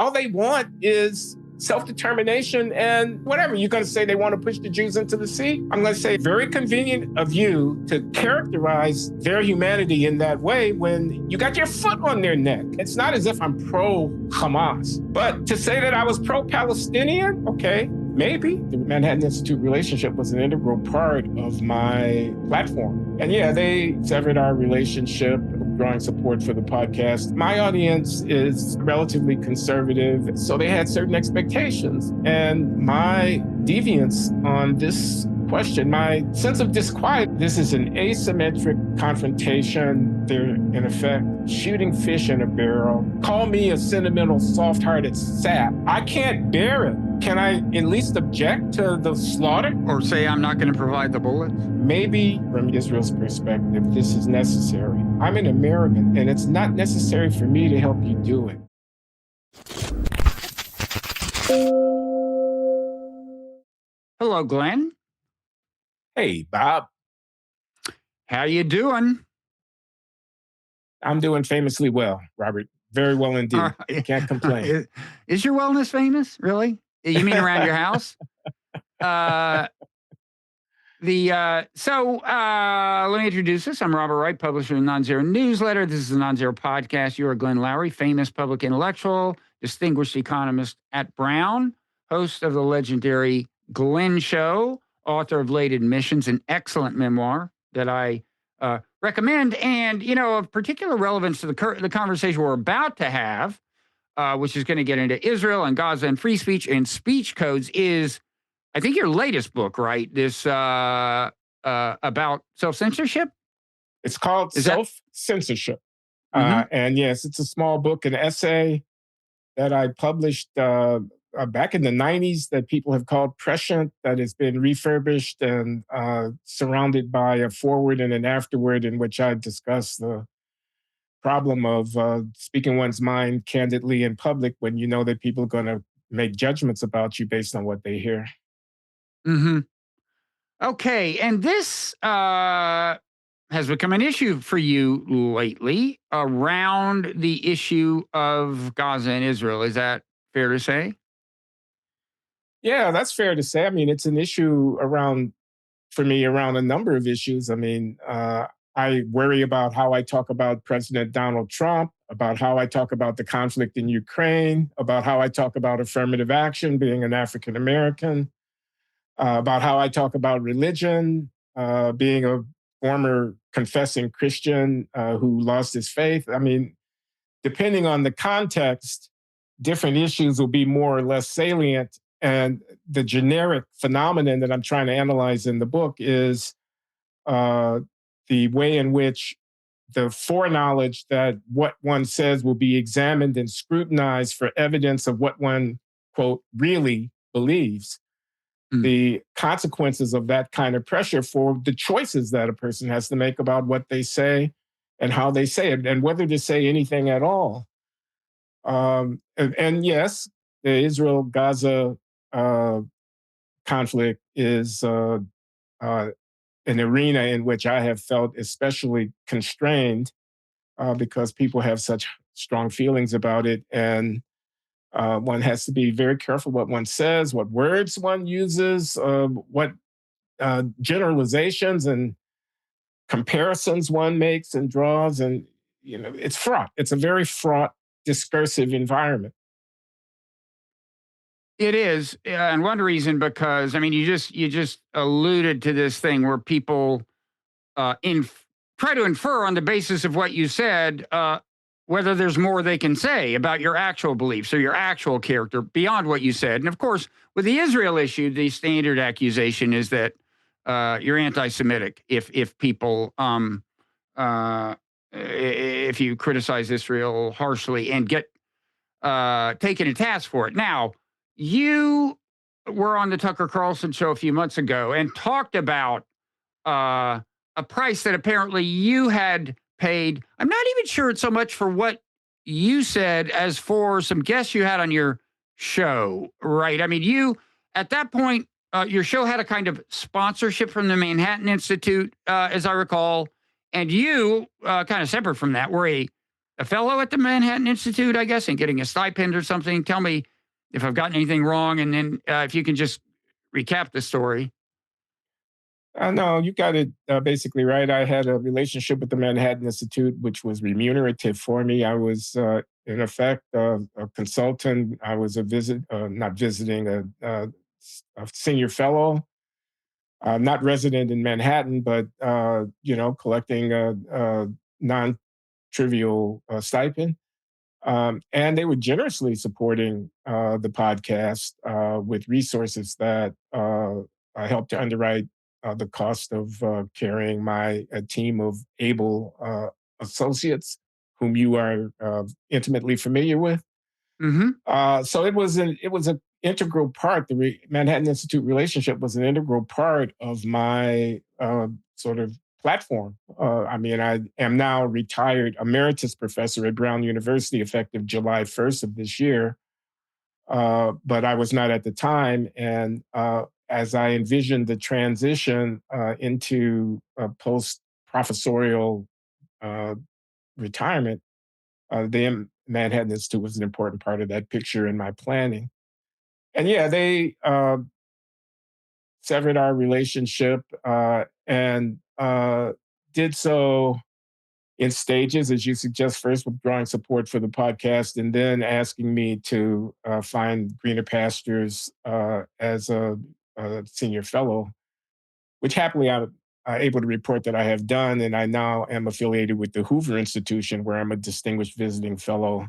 all they want is self-determination and whatever. You're going to say they want to push the Jews into the sea? I'm going to say very convenient of you to characterize their humanity in that way when you got your foot on their neck. It's not as if I'm pro-Hamas, but to say that I was pro-Palestinian, okay, maybe. The Manhattan Institute relationship was an integral part of my platform. And yeah, they severed our relationship, drawing support for the podcast. My audience is relatively conservative, so they had certain expectations. And my deviance on this question, my sense of disquiet, this is an asymmetric confrontation. They're, in effect, shooting fish in a barrel. Call me a sentimental, soft-hearted sap. I can't bear it. Can I at least object to the slaughter? Or say I'm not going to provide the bullets? Maybe from Israel's perspective, this is necessary. I'm an American, and it's not necessary for me to help you do it. Hello, Glenn. Hey, Bob. How you doing? I'm doing famously well, Robert. Very well indeed. Can't complain. Is your wellness famous? Really? You mean around your house? So let me introduce us. I'm Robert Wright, publisher of the Non-Zero newsletter. This is the Non-Zero podcast. You are Glenn Loury, famous public intellectual, distinguished economist at Brown, host of the legendary Glenn Show, author of Late Admissions, an excellent memoir that I recommend. And, you know, of particular relevance to the conversation we're about to have, which is going to get into Israel and Gaza and free speech and speech codes, is, I think, your latest book, right? This about self-censorship? It's called Self-Censorship. And yes, it's a small book, an essay that I published back in the 90s that people have called prescient, that has been refurbished and surrounded by a foreword and an afterword in which I discuss the problem of speaking one's mind candidly in public when you know that people are going to make judgments about you based on what they hear. Mm-hmm. Okay, and this has become an issue for you lately around the issue of Gaza and Israel. Is that fair to say? Yeah, that's fair to say. I mean, it's an issue for me, around a number of issues. I mean, I worry about how I talk about President Donald Trump, about how I talk about the conflict in Ukraine, about how I talk about affirmative action, being an African American, about how I talk about religion, being a former confessing Christian who lost his faith. I mean, depending on the context, different issues will be more or less salient. And the generic phenomenon that I'm trying to analyze in the book is the way in which the foreknowledge that what one says will be examined and scrutinized for evidence of what one, quote, really believes, the consequences of that kind of pressure for the choices that a person has to make about what they say and how they say it and whether to say anything at all. And yes, the Israel-Gaza conflict is an arena in which I have felt especially constrained because people have such strong feelings about it. And one has to be very careful what one says, what words one uses, what generalizations and comparisons one makes and draws. And, you know, it's fraught. It's a very fraught, discursive environment. It is, and one reason because I mean you just alluded to this thing where people try to infer on the basis of what you said whether there's more they can say about your actual beliefs or your actual character beyond what you said. And of course, with the Israel issue, the standard accusation is that you're anti-Semitic if people if you criticize Israel harshly and get taken to task for it. Now, you were on the Tucker Carlson show a few months ago and talked about a price that apparently you had paid. I'm not even sure it's so much for what you said as for some guests you had on your show, right? I mean, you, at that point, your show had a kind of sponsorship from the Manhattan Institute, as I recall, and you, kind of separate from that, were a a fellow at the Manhattan Institute, I guess, and getting a stipend or something. Tell me if I've gotten anything wrong, and then if you can just recap the story. No, you got it basically right. I had a relationship with the Manhattan Institute, which was remunerative for me. I was, in effect, a consultant. I was not visiting, a senior fellow, not resident in Manhattan, but collecting a non-trivial stipend. And they were generously supporting the podcast with resources that helped to underwrite the cost of carrying my a team of able associates, whom you are intimately familiar with. Mm-hmm. So it was an integral part. Manhattan Institute relationship was an integral part of my sort of platform. I mean, I am now retired emeritus professor at Brown University, effective July 1st of this year. But I was not at the time, and as I envisioned the transition into a post professorial uh, retirement, the Manhattan Institute was an important part of that picture in my planning. And yeah, they severed our relationship and did so in stages, as you suggest, first withdrawing support for the podcast and then asking me to find greener pastures as a senior fellow, which happily I'm able to report that I have done. And I now am affiliated with the Hoover Institution, where I'm a distinguished visiting fellow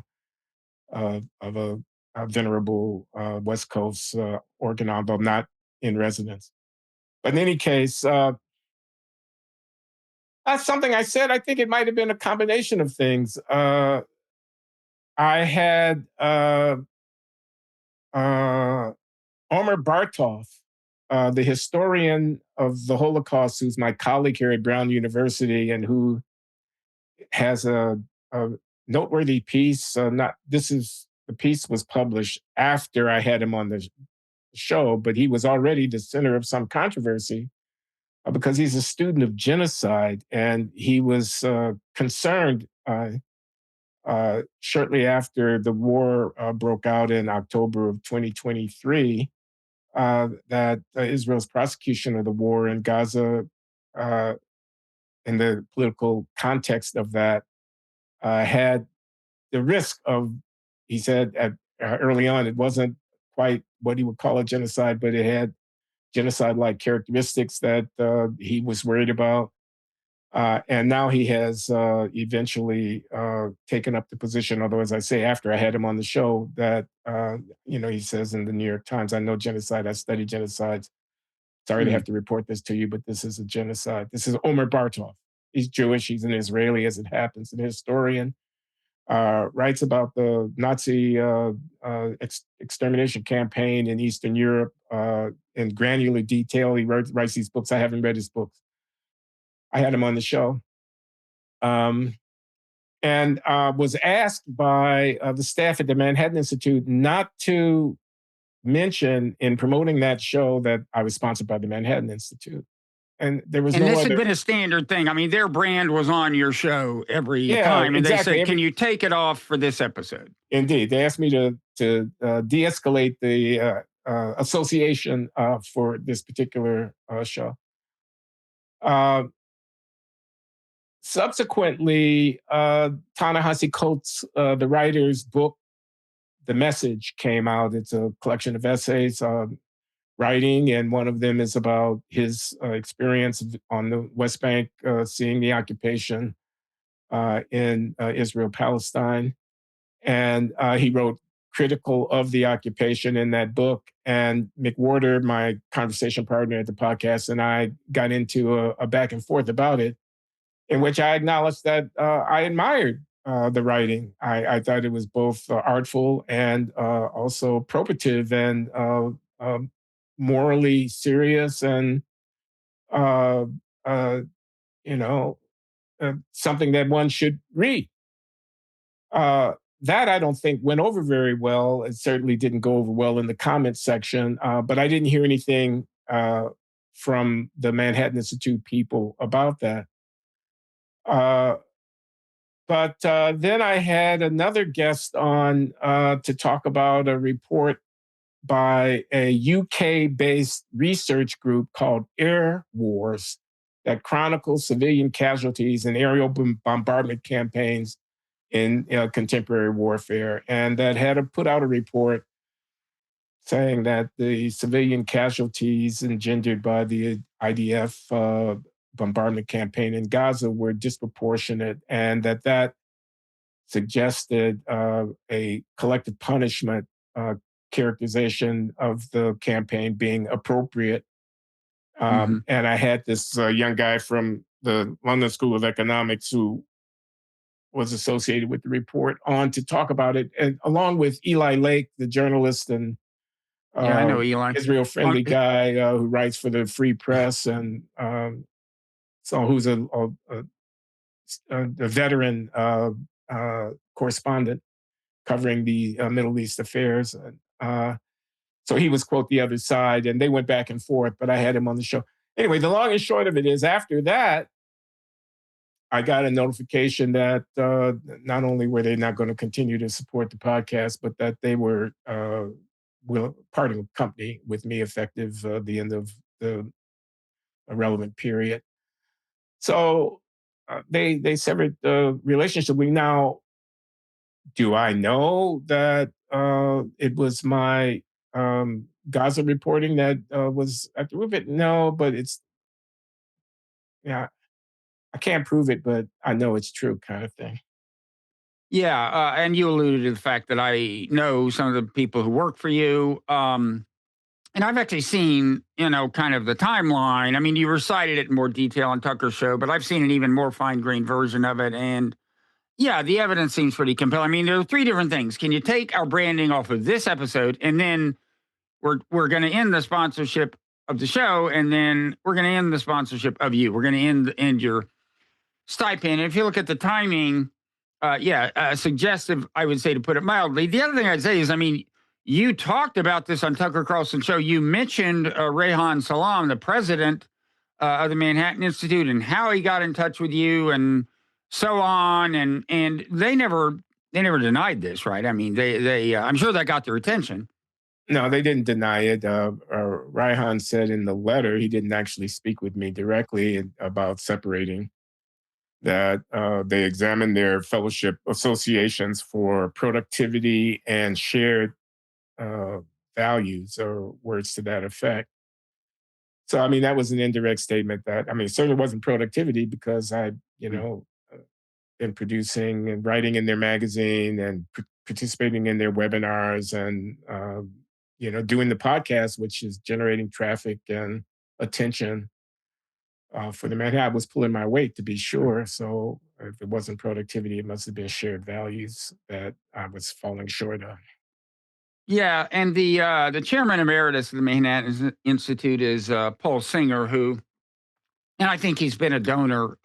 of a venerable West Coast organ, although not in residence. But in any case, that's something I said. I think it might have been a combination of things. I had uh, Omer Bartov, the historian of the Holocaust, who's my colleague here at Brown University, and who has a noteworthy piece. Not this is the piece was published after I had him on the show, but he was already the center of some controversy because he's a student of genocide, and he was concerned shortly after the war broke out in October of 2023 that Israel's prosecution of the war in Gaza uh, and the political context of that had the risk of, he said early on, it wasn't quite what he would call a genocide, but it had genocide like characteristics that he was worried about. And now he has eventually taken up the position, although, as I say, after I had him on the show, that, he says in the New York Times, I know genocide, I study genocides. Sorry to Hmm. have to report this to you, but this is a genocide. This is Omer Bartov. He's Jewish, he's an Israeli as it happens, an historian. Writes about the Nazi extermination campaign in Eastern Europe in granular detail. He writes these books. I haven't read his books. I had him on the show. Um, and was asked by the staff at the Manhattan Institute not to mention in promoting that show that I was sponsored by the Manhattan Institute. And there was And no this had other. been a standard thing. I mean, their brand was on your show every Yeah, time, and they exactly. said, "Can you take it off for this episode?" Indeed, they asked me to de-escalate the association for this particular show. Uh, Subsequently, Ta-Nehisi Coates, the writer's book, The Message, came out. It's a collection of essays writing, and one of them is about his experience on the West Bank, seeing the occupation in Israel Palestine. And he wrote critical of the occupation in that book. And McWhorter, my conversation partner at the podcast, and I got into a back and forth about it, in which I acknowledged that I admired the writing. I thought it was both artful and also probative and um, morally serious and uh, uh, you know something that one should read. Uh, that I don't think went over very well. It certainly didn't go over well in the comments section, but I didn't hear anything from the Manhattan Institute people about that. Uh, But then I had another guest on to talk about a report by a UK-based research group called Air Wars that chronicles civilian casualties in aerial bombardment campaigns in contemporary warfare, and that had to put out a report saying that the civilian casualties engendered by the IDF bombardment campaign in Gaza were disproportionate, and that suggested a collective punishment characterization of the campaign being appropriate. Hmm. And I had this young guy from the London School of Economics who was associated with the report on to talk about it, and along with Eli Lake, the journalist and Yeah, I uh, know Eli. Israel friendly guy who writes for the Free Press, and so who's a veteran correspondent covering the Middle East affairs. So he was, quote, the other side, and they went back and forth, but I had him on the show. Anyway, the long and short of it is after that, I got a notification that not only were they not going to continue to support the podcast, but that they were parting company with me effective the end of the relevant period. So they severed the relationship. We now, do I know that it was my Gaza reporting that was at the root of it? No, but it's, yeah, I can't prove it, but I know it's true, kind of thing. Yeah, and you alluded to the fact that I know some of the people who work for you. And I've actually seen, kind of the timeline. I mean, you recited it in more detail on Tucker's show, but I've seen an even more fine grained version of it. And yeah, the evidence seems pretty compelling. I mean, there are three different things. Can you take our branding off of this episode, and then we're going to end the sponsorship of the show, and then we're going to end the sponsorship of you. We're going to end your stipend. And if you look at the timing, suggestive, I would say, to put it mildly. The other thing I'd say is, I mean, you talked about this on Tucker Carlson's show. You mentioned Rehan Salam, the president of the Manhattan Institute, and how he got in touch with you, and so on. And they never denied this, right? I mean, they I'm sure that got their attention. No, they didn't deny it. Raihan said in the letter he didn't actually speak with me directly about separating, that they examined their fellowship associations for productivity and shared uh, values, or words to that effect. So, I mean, that was an indirect statement that, I mean, it certainly wasn't productivity because I, Mm. been producing and writing in their magazine and participating in their webinars and, doing the podcast, which is generating traffic and attention for the man. I was pulling my weight, to be sure. So if it wasn't productivity, it must have been shared values that I was falling short of. Yeah, and the chairman emeritus of the Manhattan Institute is Paul Singer, who, and I think he's been a donor,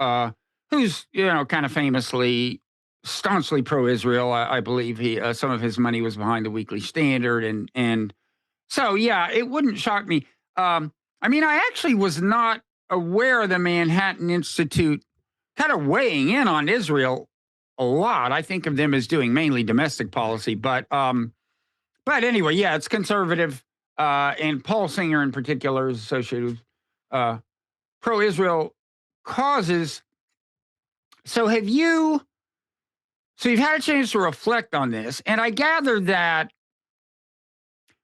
who's kind of famously staunchly pro-Israel. I believe he some of his money was behind the Weekly Standard, and so yeah, it wouldn't shock me. I mean, I actually was not aware of the Manhattan Institute kind of weighing in on Israel a lot. I think of them as doing mainly domestic policy, but anyway, yeah, it's conservative, and Paul Singer in particular is associated with uh, pro-Israel causes. So have you? So you've had a chance to reflect on this, and I gather that.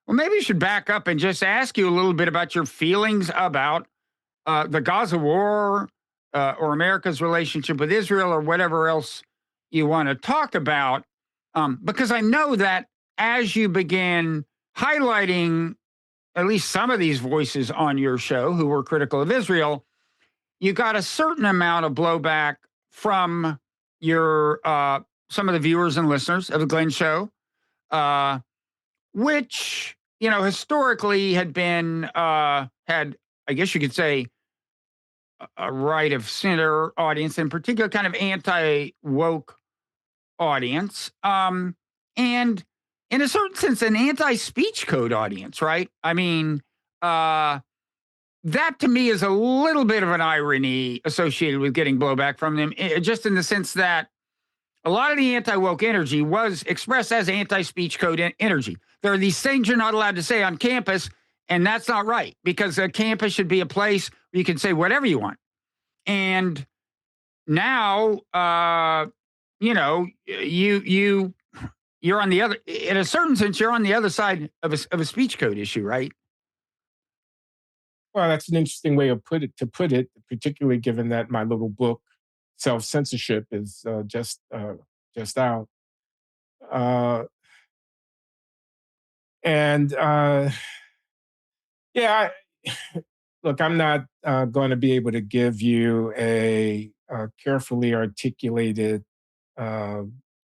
Well, maybe you should back up and just ask you a little bit about your feelings about the Gaza war, or America's relationship with Israel, or whatever else you want to talk about, because I know that as you began highlighting at least some of these voices on your show who were critical of Israel, you got a certain amount of blowback from your some of the viewers and listeners of the Glenn Show, uh, which historically had been had, I guess you could say, a right of center audience, in particular, kind of anti woke audience, and in a certain sense, an anti speech code audience, right? I mean, uh, that to me is a little bit of an irony associated with getting blowback from them, just in the sense that A lot of the anti-woke energy was expressed as anti-speech code energy. There are these things you're not allowed to say on campus, and that's not right, because a campus should be a place where you can say whatever you want. And now, you're on the other. In a certain sense, you're on the other side of a speech code issue, right? Well, that's an interesting way of put it, particularly given that my little book, Self-Censorship, is just out. Uh, and yeah, look, I'm not going to be able to give you a carefully articulated, uh,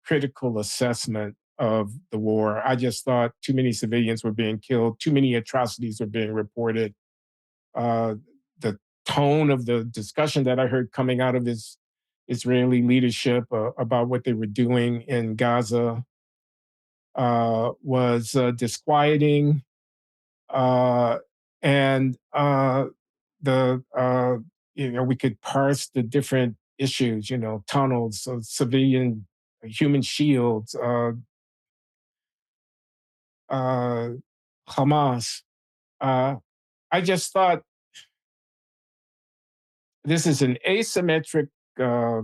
critical assessment of the war. I just thought too many civilians were being killed, too many atrocities were being reported. Uh, the tone of the discussion that I heard coming out of his Israeli leadership about what they were doing in Gaza was disquieting. Uh, and the we could parse the different issues, tunnels, civilian human shields, uh, Hamas. Uh, I just thought this is an asymmetric uh,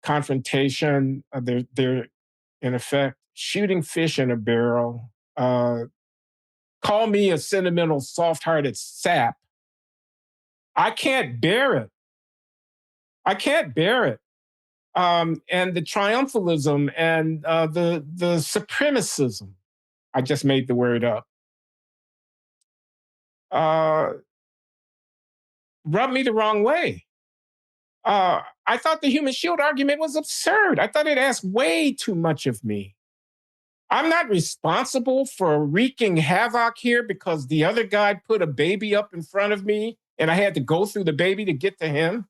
confrontation. They're in effect shooting fish in a barrel. Call me a sentimental, soft-hearted sap. I can't bear it. I can't bear it. And the triumphalism and the supremacism. I just made the word up. Uh, Rubbed me the wrong way. I thought the human shield argument was absurd. I thought it asked way too much of me. I'm not responsible for wreaking havoc here because the other guy put a baby up in front of me and I had to go through the baby to get to him.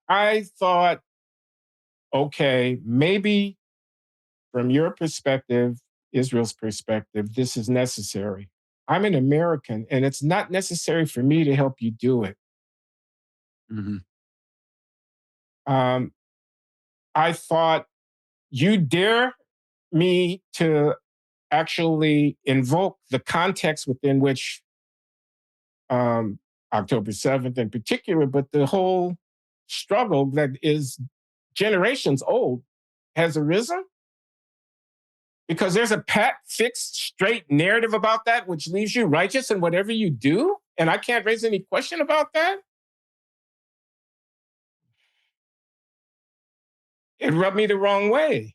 I thought, okay, maybe from your perspective, Israel's perspective, this is necessary. I'm an American, and it's not necessary for me to help you do it. Mhm. Um, I thought, you dare me to actually invoke the context within which um, October 7th in particular, but the whole struggle that is generations old has arisen because there's a pat, fixed, straight narrative about that, which leaves you righteous in whatever you do. And I can't raise any question about that. It rubbed me the wrong way.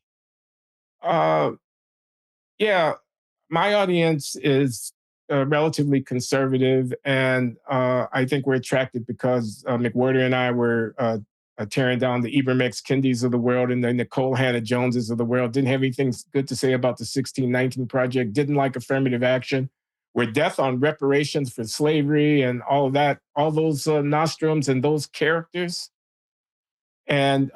Uh, yeah, my audience is relatively conservative, and I think we're attracted because McWhorter and I were tearing down the Ibram X. Kendis of the world and the Nicole Hannah Joneses of the world. Didn't have anything good to say about the 1619 Project. Didn't like affirmative action. We're death on reparations for slavery and all of that. All those nostrums and those characters, and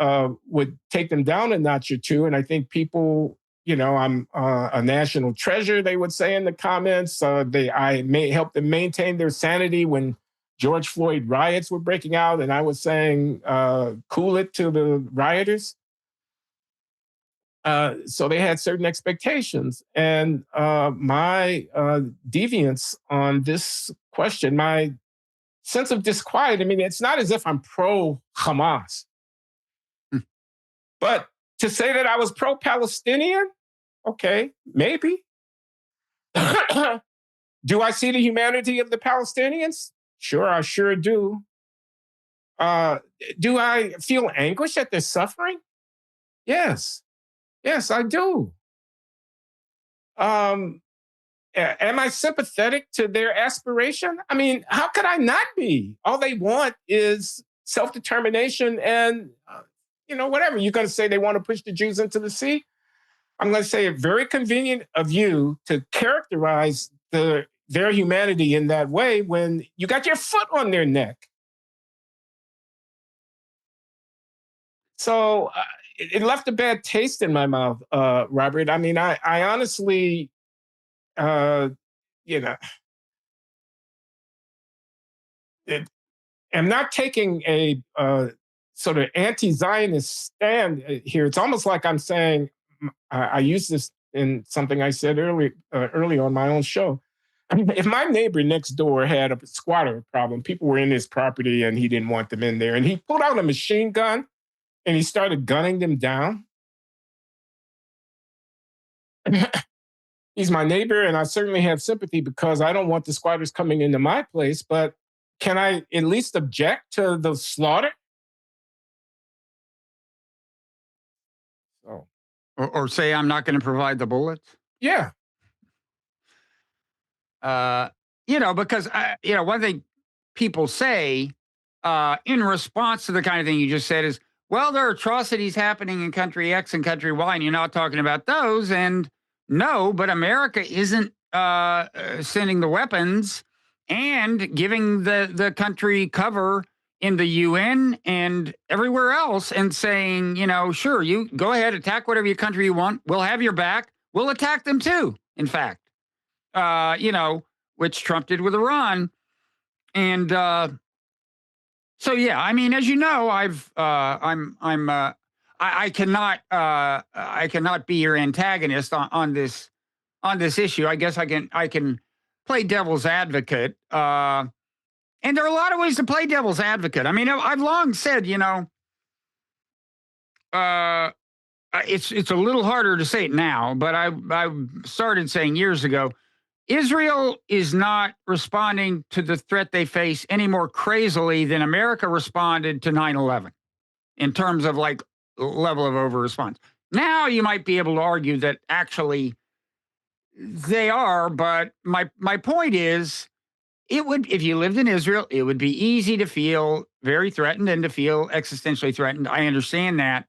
would take them down a notch or two. And I think people, I'm a national treasure, they would say in the comments. I may help them maintain their sanity when George Floyd riots were breaking out, and I was saying, cool it to the rioters. So they had certain expectations. And my deviance on this question, my sense of disquiet, I mean, it's not as if I'm pro Hamas. But to say that I was pro Palestinian, okay, maybe. Do I see the humanity of the Palestinians? Sure, I sure do. Uh, do I feel anguish at their suffering? Yes. Yes, I do. Um, am I sympathetic to their aspiration? I mean, how could I not be? All they want is self determination and, whatever. You're going to say they want to push the Jews into the sea? I'm going to say it very convenient of you to characterize their humanity in that way when you got your foot on their neck. So it left a bad taste in my mouth, Robert. I mean, I honestly, uh, you know, it, am not taking a sort of anti-Zionist stand here. It's almost like I'm saying, I use this in something I said early on my own show. If my neighbor next door had a squatter problem, people were in his property and he didn't want them in there, and he pulled out a machine gun and he started gunning them down. He's my neighbor, and I certainly have sympathy because I don't want the squatters coming into my place. But can I at least object to the slaughter? So, Or say I'm not going to provide the bullets. yeah. Uh, because one thing people say in response to the kind of thing you just said is, well, there are atrocities happening in country X and country Y, and you're not talking about those. And no, but America isn't sending the weapons and giving the country cover in the UN and everywhere else and saying, sure, you go ahead, attack whatever your country you want. We'll have your back. We'll attack them too, in fact, which Trump did with Iran. And so, yeah, I mean, as you know, I cannot be your antagonist on this issue. I guess I can play devil's advocate. And there are a lot of ways to play devil's advocate. I mean, I've long said, it's a little harder to say it now, but I started saying years ago, Israel is not responding to the threat they face any more crazily than America responded to 9/11 in terms of like level of over response. Now you might be able to argue that actually they are, but my point is, it would, if you lived in Israel, it would be easy to feel very threatened and to feel existentially threatened. I understand that.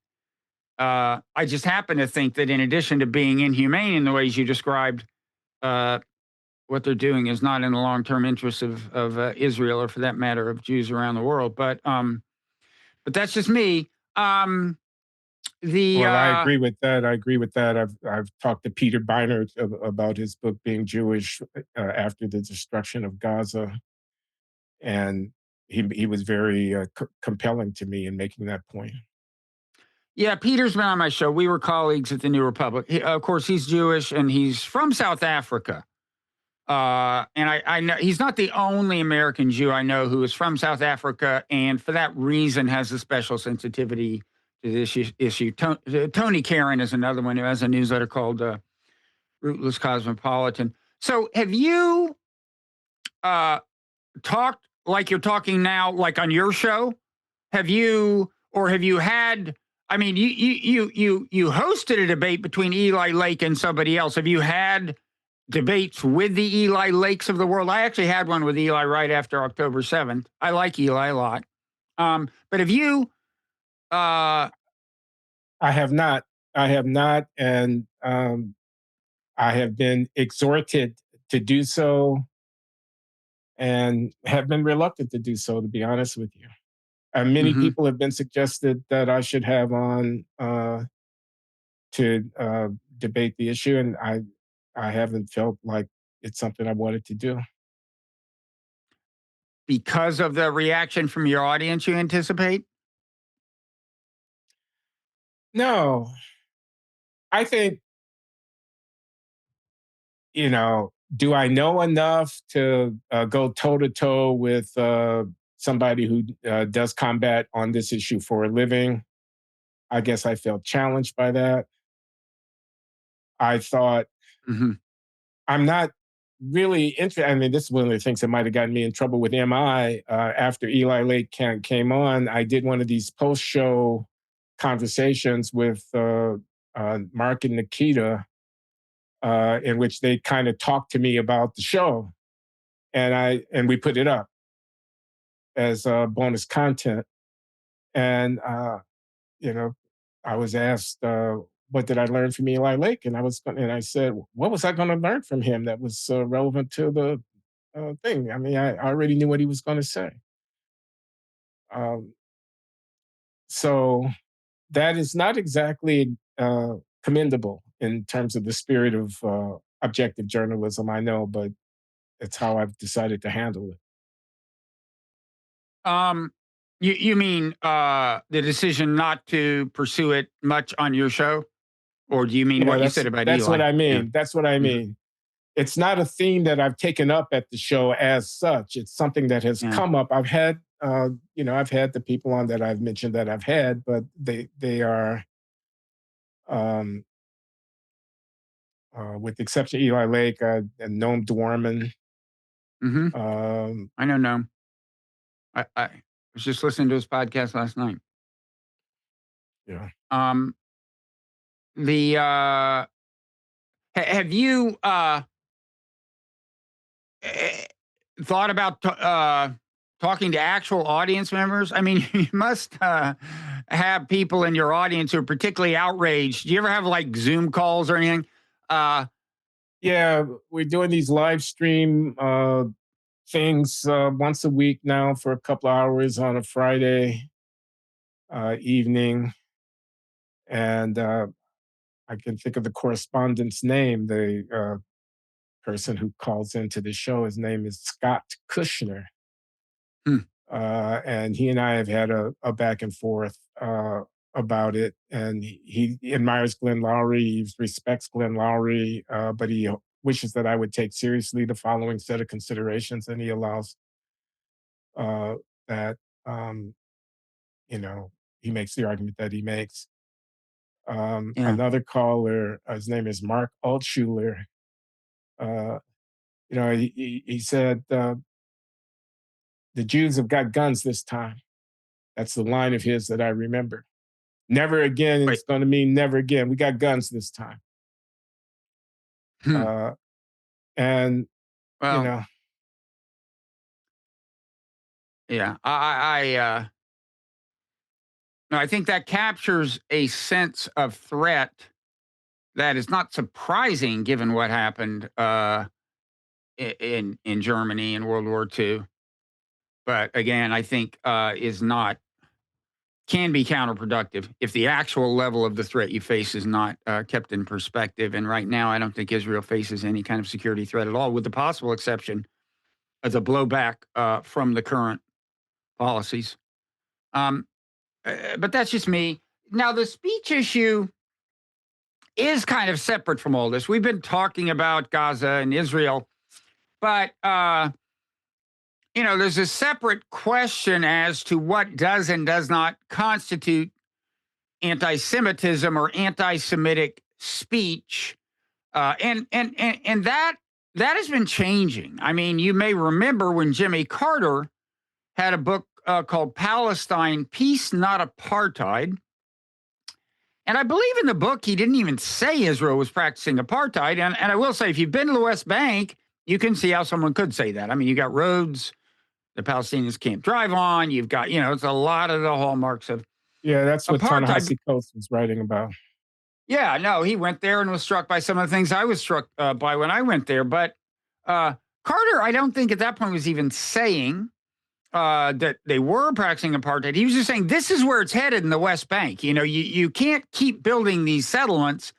I just happen to think that in addition to being inhumane in the ways you described, what they're doing is not in the long-term interests of Israel, or for that matter, of Jews around the world. But that's just me. The Well, I agree with that. I agree with that. I've talked to Peter Beinart about his book being Jewish after the destruction of Gaza, and he was very compelling to me in making that point. Yeah, Peter's been on my show. We were colleagues at the New Republic. Of course, he's Jewish and he's from South Africa. And I know he's not the only American Jew I know who is from South Africa, and for that reason has a special sensitivity to this issue. Tony Karen is another one who has a newsletter called Rootless Cosmopolitan. So have you talked like you're talking now, like on your show? Have you had? I mean, you hosted a debate between Eli Lake and somebody else. Have you had debates with the Eli Lakes of the world? I actually had one with Eli right after October 7th. I like Eli a lot. But have you? I have not. I have not, and I have been exhorted to do so, and have been reluctant to do so. To be honest with you, many Mhm. people have been suggested that I should have on to debate the issue, and I haven't felt like it's something I wanted to do. Because of the reaction from your audience, you anticipate? No, I think, do I know enough to go toe to toe with somebody who does combat on this issue for a living? I guess I felt challenged by that. I thought, Mhm. I'm not really interested. I mean, this is one of the things that might have gotten me in trouble with MI. After Eli Lake came on, I did one of these post show conversations with Mark and Nikita, in which they kind of talked to me about the show, and we put it up as bonus content. And you know, I was asked, what did I learn from Eli Lake, and I said, what was I going to learn from him that was relevant to the thing? I mean, I already knew what he was going to say. Um, so that is not exactly commendable in terms of the spirit of objective journalism, I know, but it's how I've decided to handle it. Um, you mean the decision not to pursue it much on your show, or do you mean Yeah, what you said about that's what Eli? I Yeah. mean. That's what I Hmm. mean. It's not a theme that I've taken up at the show as such. It's something that has Yeah. come up. I've had, I've had the people on that I've mentioned that I've had, but they are, um, with the exception of Eli Lake and Noam Dwarman. Hmm. Um, I don't know. I was just listening to his podcast last night. yeah, Um, the have you eh, thought about talking to actual audience members? I mean, you must have people in your audience who are particularly outraged. Do you ever have like Zoom calls or anything? Uh, yeah. We're doing these live stream things once a week now for a couple of hours on a Friday evening, and I can think of the correspondent's name. The person who calls into the show, his name is Scott Kushner, hmm, and he and I have had a back and forth about it. And he admires Glenn Loury, he respects Glenn Loury, but he wishes that I would take seriously the following set of considerations, and he allows uh, that. Um, you know, he makes the argument that he makes. yeah. Another caller, his name is Mark Altshuler. Uh, he said, the Jews have got guns this time. That's the line of his that I remember. Never again, Wait. it's going to mean never again. We got guns this time. Hmm. Uh, and, you Well, know, yeah. No, I think that captures a sense of threat that is not surprising given what happened in Germany in World War II. But again, I think is not can be counterproductive if the actual level of the threat you face is not kept in perspective. And right now, I don't think Israel faces any kind of security threat at all, with the possible exception of the blowback from the current policies. Um, but that's just me. Now, the speech issue is kind of separate from all this. We've been talking about Gaza and Israel, but there's a separate question as to what does and does not constitute anti-Semitism or anti-Semitic speech, and that has been changing. I mean, you may remember when Jimmy Carter had a book called "Palestine: Peace, Not Apartheid." And I believe in the book, he didn't even say Israel was practicing apartheid. And I will say, if you've been to the West Bank, you can see how someone could say that. I mean, you got roads the Palestinians can't drive on. You've got, it's a lot of the hallmarks of yeah, that's what apartheid. Ta-Nehisi Coates was writing about. Yeah, no, he went there and was struck by some of the things I was struck by when I went there. But uh, Carter, I don't think at that point was even saying that they were practicing apartheid. He was just saying this is where it's headed in the West Bank. You can't keep building these settlements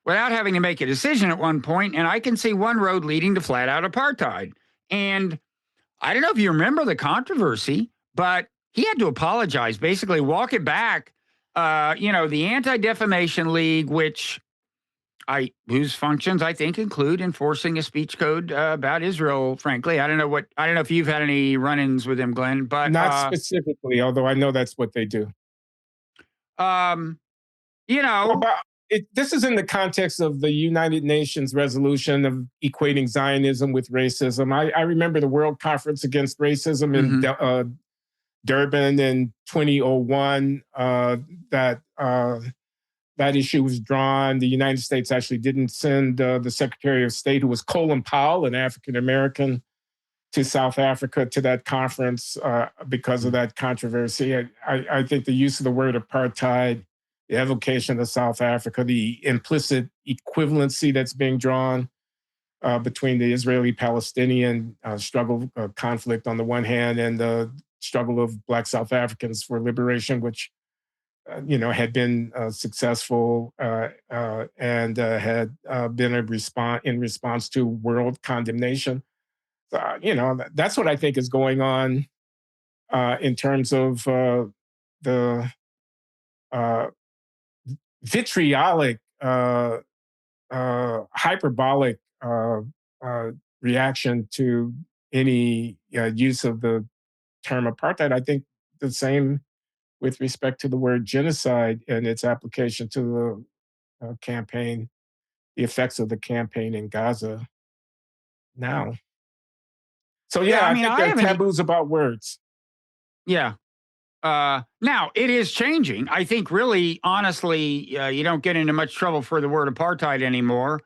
without having to make a decision at one point. And I can see one road leading to flat out apartheid. And I don't know if you remember the controversy, but he had to apologize, basically walk it back. The Anti-Defamation League, whose functions I think include enforcing a speech code about Israel. Frankly, I don't know if you've had any run-ins with him, Glenn, but Not specifically, although I know that's what they do. um, you Well, know, but this is in the context of the United Nations resolution of equating Zionism with racism. I remember the World Conference Against Racism in mhm, Durban in 2001. That issue was drawn. The United States actually didn't send the Secretary of State, who was Colin Powell, an African American, to South Africa to that conference because of that controversy. I think the use of the word apartheid, the evocation of South Africa, the implicit equivalency that's being drawn between the Israeli-Palestinian struggle, conflict on the one hand, and the struggle of Black South Africans for liberation, which had been successful and had been a response in response to world condemnation. That's what I think is going on in terms of the uh, vitriolic, hyperbolic uh, reaction to any use of the term apartheid. I think the same with respect to the word genocide and its application to the campaign, the effects of the campaign in Gaza now. So Yeah, yeah, I I mean, think I there are haven't. taboos about words. Yeah. Now it is changing. I think, really, honestly, you don't get into much trouble for the word apartheid anymore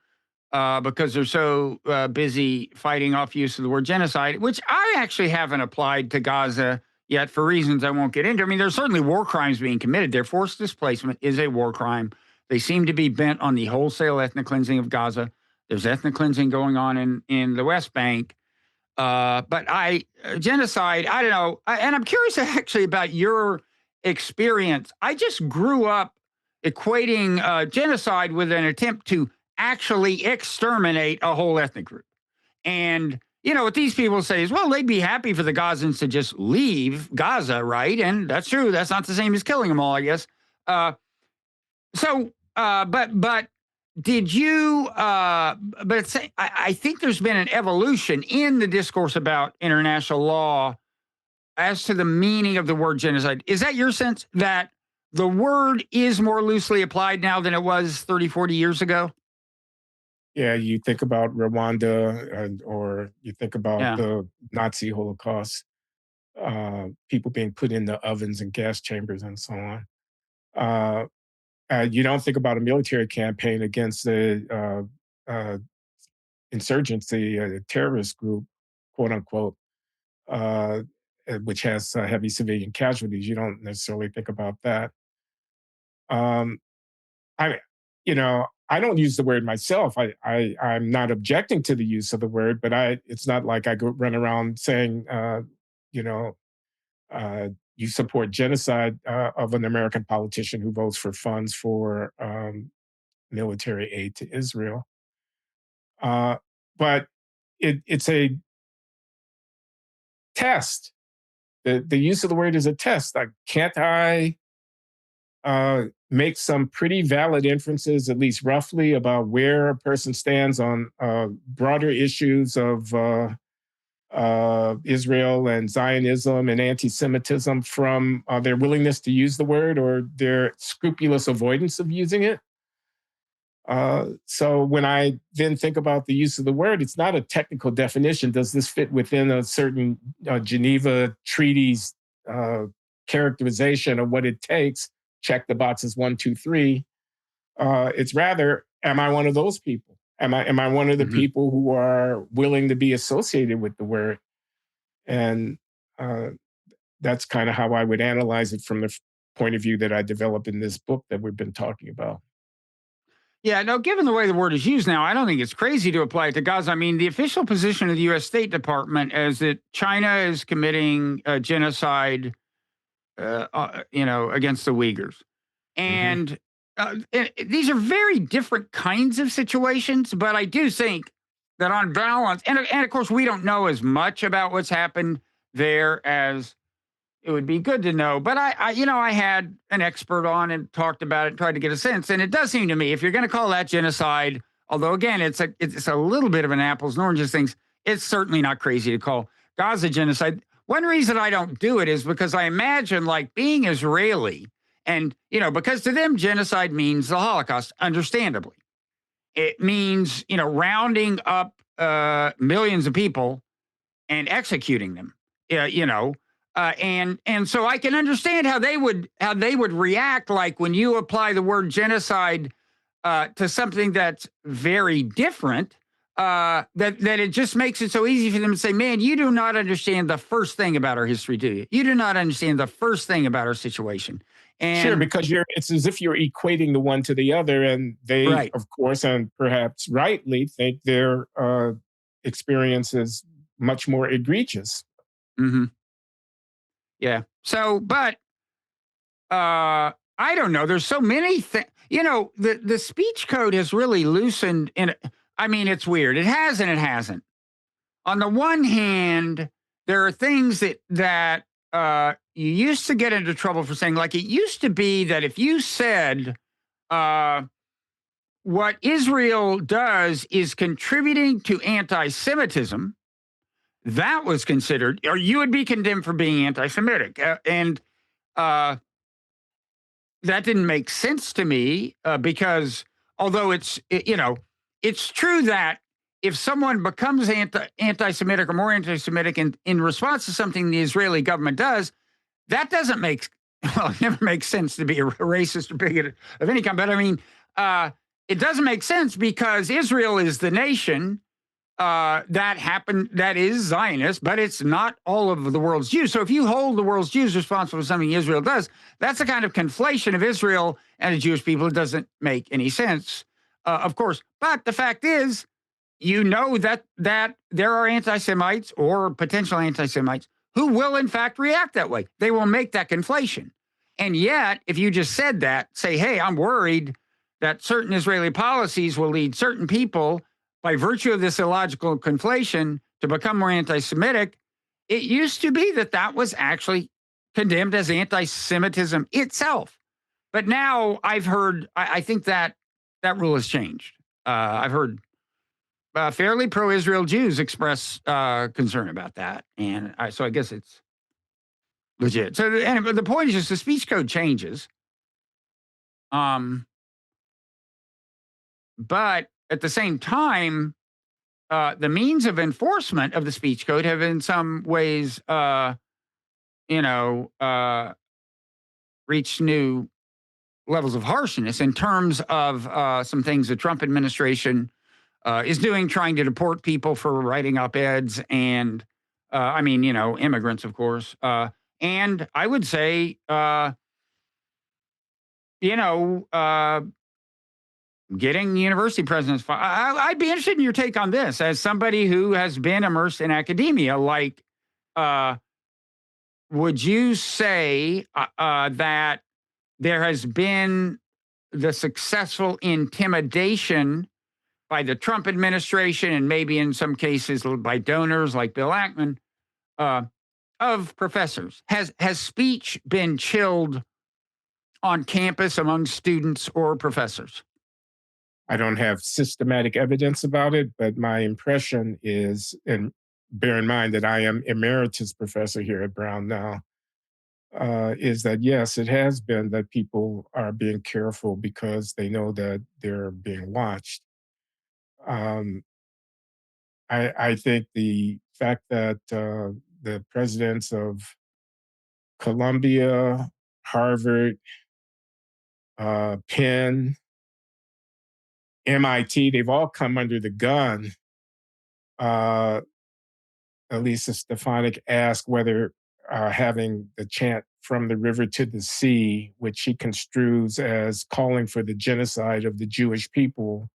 because they're so busy fighting off use of the word genocide, which I actually haven't applied to Gaza yet for reasons I won't get into. I mean, there's certainly war crimes being committed there. Forced displacement is a war crime. They seem to be bent on the wholesale ethnic cleansing of Gaza. There's ethnic cleansing going on in the West Bank. But genocide, I don't know. And I'm curious actually about your experience. I just grew up equating genocide with an attempt to actually exterminate a whole ethnic group. And, what these people say is, well, they'd be happy for the Gazans to just leave Gaza, right? And that's true. That's not the same as killing them all, I guess. Uh, but did you? But I think there's been an evolution in the discourse about international law as to the meaning of the word genocide. Is that your sense that the word is more loosely applied now than it was 30, 40 years ago? Yeah, you think about Rwanda, or you think about Yeah. the Nazi Holocaust, people being put in the ovens and gas chambers and so on. Uh, you don't think about a military campaign against the insurgency, a terrorist group, quote unquote, uh, which has heavy civilian casualties. You don't necessarily think about that. Um, I, I don't use the word myself. I'm not objecting to the use of the word, but it's not like I go run around saying, you know, uh, you support genocide of an American politician who votes for funds for military aid to Israel. Uh, but it's a test. The use of the word is a test. Like, can't I make some pretty valid inferences, at least roughly, about where a person stands on broader issues of Israel and Zionism and anti-Semitism from their willingness to use the word or their scrupulous avoidance of using it? So when I then think about the use of the word, it's not a technical definition. Does this fit within a certain Geneva Treaties uh, characterization of what it takes? Check the boxes 1, 2, 3. It's rather, am I one of those people? Am I one of the Hmm. people who are willing to be associated with the word? And uh, that's kind of how I would analyze it from the point of view that I developed in this book that we've been talking about. Yeah, no, given the way the word is used now, I don't think it's crazy to apply it to Gaza. I mean, the official position of the U.S. State Department is that China is committing genocide, against the Uyghurs. Hmm. And these are very different kinds of situations, but I do think that on balance, and of course, we don't know as much about what's happened there as it would be good to know. But I had an expert on and talked about it, tried to get a sense. And it does seem to me, if you're going to call that genocide, although again, it's a little bit of an apples and oranges things, it's certainly not crazy to call Gaza genocide. One reason I don't do it is because I imagine, like, being Israeli, and because to them genocide means the Holocaust, understandably. It means, rounding up millions of people and executing them. Yeah, and so I can understand how they would react, like when you apply the word genocide to something that's very different. That it just makes it so easy for them to say, "Man, you do not understand the first thing about our history, do you? You do not understand the first thing about our situation." Sure, And because it's as if you're equating the one to the other, and they, right. of course, and perhaps rightly, think their experience is much more egregious. Hmm. Yeah. So, but I don't know. There's so many things. The speech code has really loosened. I mean, it's weird. It has and it hasn't. On the one hand, there are things that you used to get into trouble for saying, like, it used to be that if you said, uh, what Israel does is contributing to anti Semitism, that was considered, or you would be condemned for being anti Semitic. And uh, that didn't make sense to me because although it's true that if someone becomes anti-Semitic or more anti-Semitic in response to something the Israeli government does, that doesn't make well, it never makes sense to be a racist or bigot of any kind. But I mean, it doesn't make sense because Israel is the nation that happened, that is Zionist, but it's not all of the world's Jews. So if you hold the world's Jews responsible for something Israel does, that's a kind of conflation of Israel and the Jewish people. It doesn't make any sense, of course. But the fact is, you know that there are anti-Semites or potential anti-Semites who will in fact react that way. They will make that conflation. And yet, if you just said that, say, hey, I'm worried that certain Israeli policies will lead certain people by virtue of this illogical conflation to become more anti-Semitic, it used to be that that was actually condemned as anti-Semitism itself. But now I've heard, I think that that rule has changed. I've heard fairly pro-Israel Jews express concern about that, and so I guess it's legit. So, anyway, the point is just the speech code changes, but at the same time, the means of enforcement of the speech code have, in some ways, you know, reached new levels of harshness in terms of some things the Trump administration is doing, trying to deport people for writing op-eds and, I mean, immigrants, of course. And I would say, you know, uh, getting university presidents. I'd be interested in your take on this as somebody who has been immersed in academia. Like, uh, would you say that there has been the successful intimidation by the Trump administration and maybe in some cases by donors like Bill Ackman uh, of professors? Has speech been chilled on campus among students or professors? I don't have systematic evidence about it, but my impression is, and bear in mind that I am emeritus professor here at Brown now, is that yes, it has been that people are being careful because they know that they're being watched. Um, I think the fact that the presidents of Columbia, Harvard, Penn, MIT, they've all come under the gun. Uh, Elisa Stefanik asked whether having the chant from the river to the sea, which she construes as calling for the genocide of the Jewish people,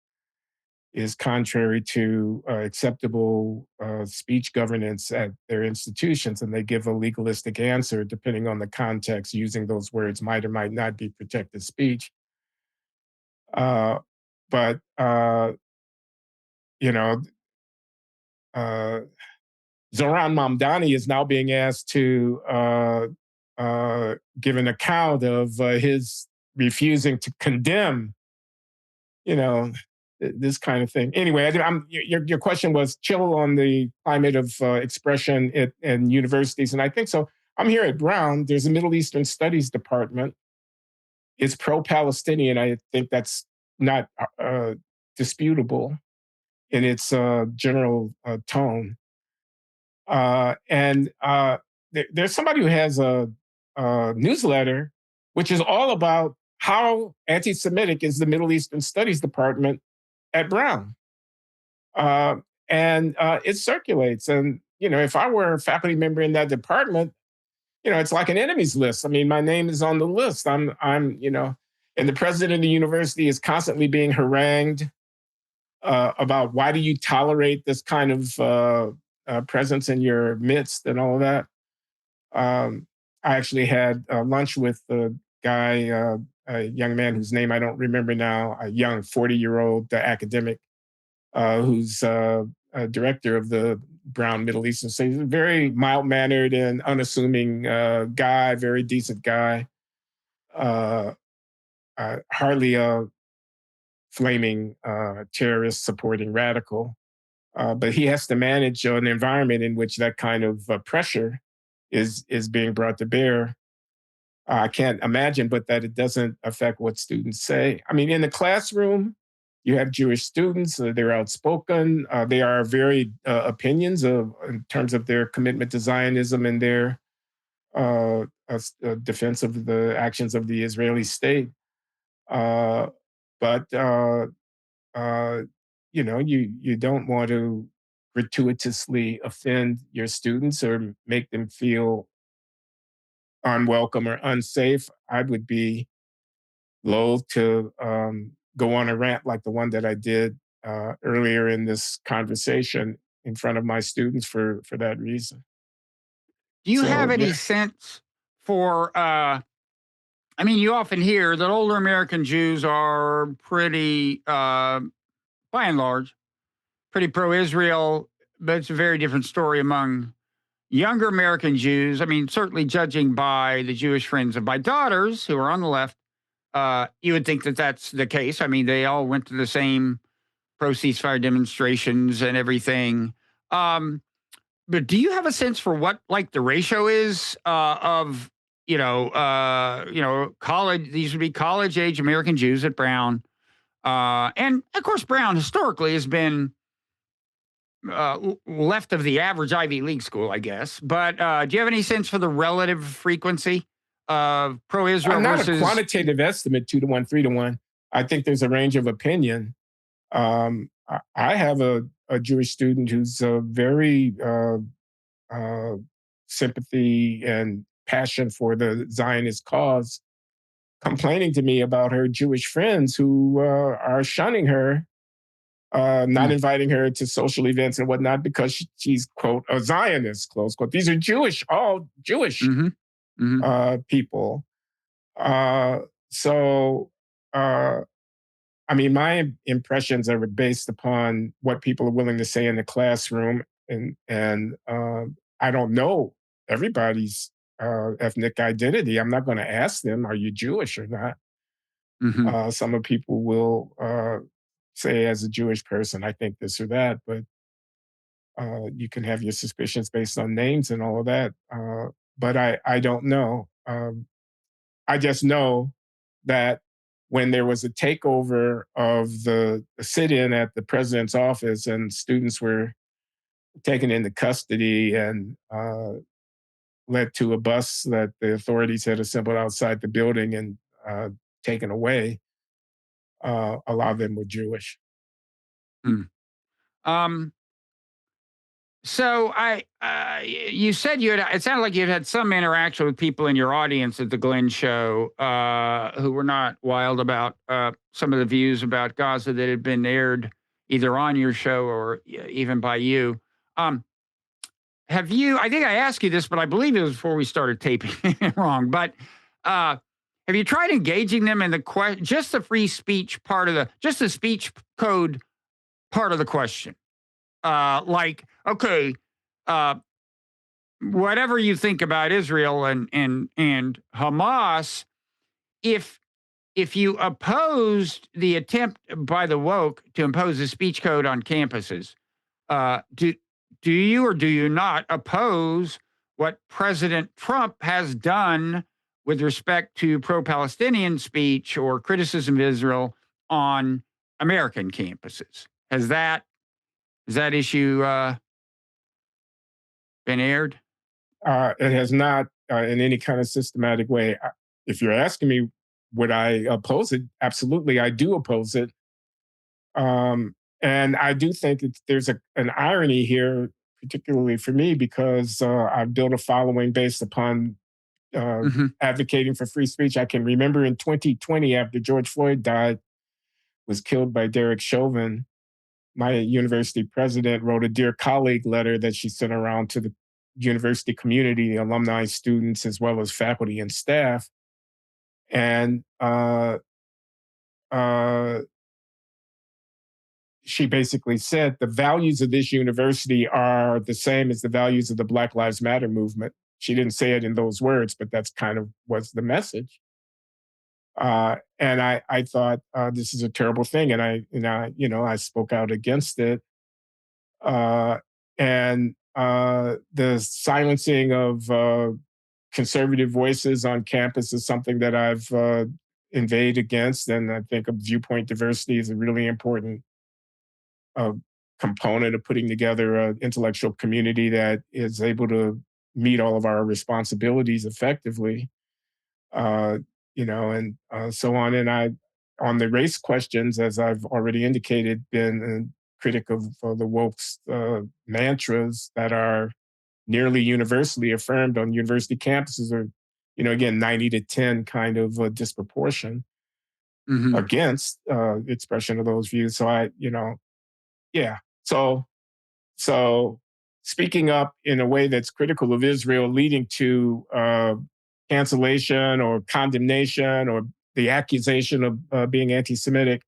is contrary to acceptable speech governance at their institutions. And they give a legalistic answer depending on the context, using those words might or might not be protected speech. Uh, but, you know, uh, Zoran Mamdani is now being asked to give an account of his refusing to condemn, you know, this kind of thing. Anyway, your question was chill on the climate of expression in universities, and I think so. I'm here at Brown. There's a Middle Eastern Studies department. It's pro-Palestinian. I think that's not disputable in its general tone. And there's somebody who has a newsletter which is all about how anti-Semitic is the Middle Eastern Studies department at Brown. Uh, and it circulates. And, if I were a faculty member in that department, it's like an enemies list. I mean, my name is on the list. And the president of the university is constantly being harangued about why do you tolerate this kind of presence in your midst and all of that. I actually had lunch with a guy, a young man whose name I don't remember now, a young 40-year-old academic who's a director of the brown Middle Eastern. So he's a very mild mannered and unassuming guy, very decent guy. Uh, Hardly a flaming terrorist supporting radical. But he has to manage an environment in which that kind of pressure is being brought to bear. I can't imagine, but that it doesn't affect what students say. I mean, in the classroom, you have Jewish students. They're outspoken. They are very opinions of in terms of their commitment to Zionism and their defense of the actions of the Israeli state. Uh, but uh, you don't want to gratuitously offend your students or make them feel unwelcome or unsafe. I would be loath to go on a rant like the one that I did earlier in this conversation in front of my students for that reason. Do you have So any yeah, sense for, I mean, you often hear that older American Jews are pretty, by and large, pretty pro Israel, but it's a very different story among younger American Jews. I mean, certainly judging by the Jewish friends of my daughters who are on the left, you would think that that's the case. I mean, they all went to the same pro ceasefire demonstrations and everything. Um, but do you have a sense for what like the ratio is of college? These would be college age American Jews at Brown, and of course Brown historically has been left of the average Ivy League school, I guess. But do you have any sense for the relative frequency of pro-Israel not a versus? quantitative estimate, 2 to 1, 3 to 1. I think there's a range of opinion. I have a Jewish student who's very uh, sympathy and passion for the Zionist cause, complaining to me about her Jewish friends who are shunning her, not Mm, inviting her to social events and whatnot because she's, quote, a Zionist, close quote. These are Jewish, all Jewish mm-hmm, mm-hmm, people. Uh, so, uh, I mean, my impressions are based upon what people are willing to say in the classroom, and I don't know everybody's ethnic identity. I'm not going to ask them, "Are you Jewish or not?" mm-hmm, Some of people will say, as a Jewish person, I think this or that, but you can have your suspicions based on names and all of that. But I don't know. I just know that when there was a takeover of the sit-in at the president's office and students were taken into custody and led to a bus that the authorities had assembled outside the building and taken away, a lot of them were Jewish. mm. Um, so you said you had. It sounded like you had some interaction with people in your audience at the Glenn show who were not wild about some of the views about Gaza that had been aired either on your show or even by you. Um, have you? I think I asked you this, but I believe it was before we started taping. Wrong, but uh, have you tried engaging them in the question? Just the free speech part of just the speech code part of the question? Like, okay, uh, whatever you think about Israel and Hamas, if if you opposed the attempt by the woke to impose a speech code on campuses, do you or do you not oppose what President Trump has done with respect to pro-Palestinian speech or criticism of Israel on American campuses? Has that issue been aired? It has not, in any kind of systematic way. If you're asking me, would I oppose it? Absolutely, I do oppose it. And I do think there's an irony here, particularly for me, because I've built a following based upon uh, Hmm. advocating for free speech. I can remember in 2020, after George Floyd died, was killed by Derek Chauvin, my university president wrote a dear colleague letter that she sent around to the university community, the alumni, students, as well as faculty and staff. And uh, she basically said the values of this university are the same as the values of the Black Lives Matter movement. She didn't say it in those words, but that's kind of was the message. And I thought this is a terrible thing, and I spoke out against it. Uh, and the silencing of conservative voices on campus is something that I've inveighed against, and I think a viewpoint diversity is a really important uh, component of putting together an intellectual community that is able to meet all of our responsibilities effectively. Uh, and so on. And on the race questions, as I've already indicated, been a critic of the woke mantras that are nearly universally affirmed on university campuses are, again, 90 to 10 kind of disproportion Hmm. against expression of those views. So yeah. So speaking up in a way that's critical of Israel, leading to cancellation or condemnation or the accusation of being anti-Semitic,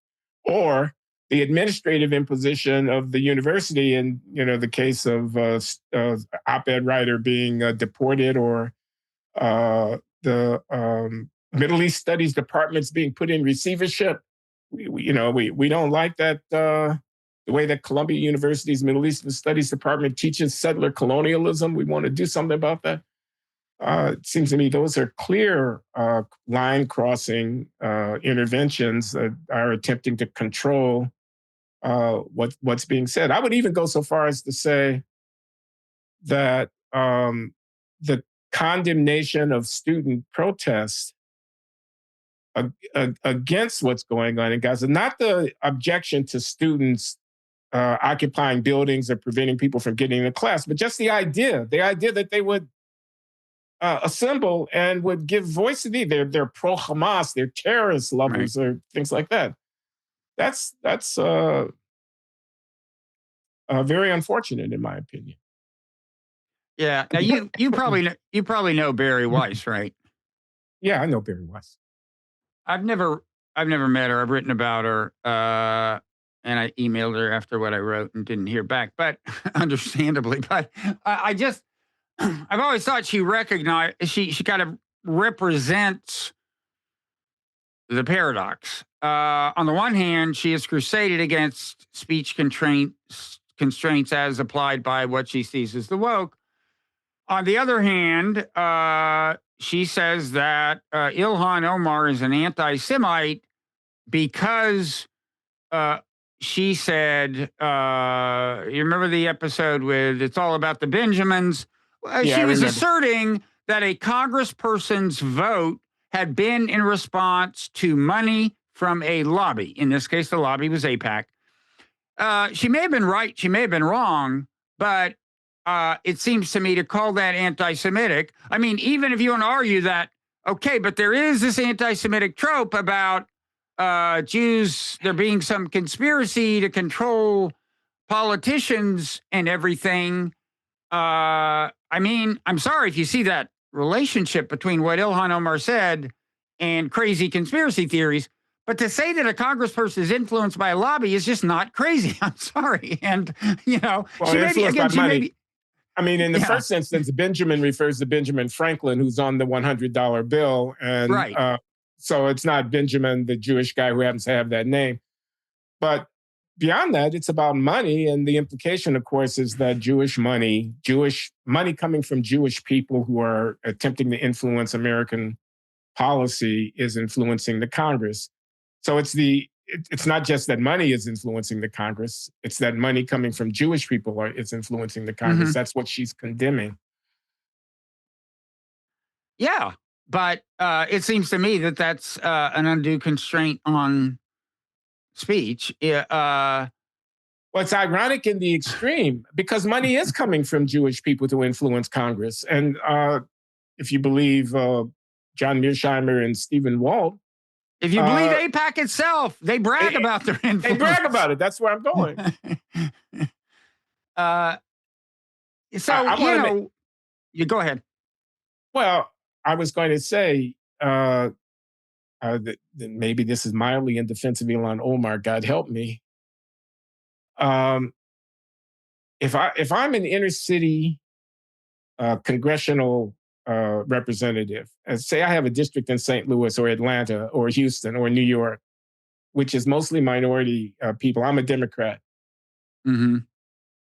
or the administrative imposition of the university in the case of op-ed writer being deported, or the Middle East Studies departments being put in receivership. We don't like that. The way that Columbia University's Middle Eastern Studies Department teaches settler colonialism. We want to do something about that. It seems to me those are clear line crossing interventions that are attempting to control what's being said. I would even go so far as to say that the condemnation of student protests against what's going on in Gaza, not the objection to students occupying buildings or preventing people from getting into class, but just the idea that they would assemble and would give voice to they're pro Hamas, they're terrorist Right. lovers, or things like that. That's very unfortunate, in my opinion. Yeah. Now you probably know Bari Weiss, right? Yeah, I know Bari Weiss. I've never I've never met her. I've written about her, and I emailed her after what I wrote and didn't hear back. But understandably, but I just I've always thought she kind of represents the paradox. On the one hand, she has crusaded against speech constraints as applied by what she sees as the woke. On the other hand, she says that Ilhan Omar is an anti-Semite because uh, she said, you remember the episode with "It's All About the Benjamins"? Yeah, I She was remember. asserting that a congressperson's vote had been in response to money from a lobby. In this case, the lobby was APAC. She may have been right, she may have been wrong, but it seems to me to call that anti-Semitic. I mean, even if you want to argue that, okay, but there is this anti-Semitic trope about Jews, there being some conspiracy to control politicians and everything. I mean, I'm sorry if you see that relationship between what Ilhan Omar said and crazy conspiracy theories. But to say that a congressperson is influenced by a lobby is just not crazy. I'm sorry. And, Well, she may be, influenced by again, she may money. be, I mean, in the yeah, first instance, Benjamin refers to Benjamin Franklin, who's on the $100 bill, and right. so it's not Benjamin, the Jewish guy who happens to have that name. But beyond that, it's about money, and the implication, of course, is that Jewish money coming from Jewish people who are attempting to influence American policy, is influencing the Congress. So it's not just that money is influencing the Congress; it's that money coming from Jewish people is influencing the Congress. Hmm. That's what she's condemning. Yeah. But it seems to me that that's an undue constraint on speech. Yeah, Well, it's ironic in the extreme because money is coming from Jewish people to influence Congress. And if you believe John Mearsheimer and Stephen Walt, if you believe uh, APAC itself, they brag they, about their they brag influence. about it. That's where I'm going. uh, so, I want to make, you go ahead. well, I was going to say that maybe this is mildly in defense of Elon Omar. God help me. Um, if I'm an inner city congressional representative, and say I have a district in St. Louis or Atlanta or Houston or New York, which is mostly minority people. I'm a Democrat, Hmm.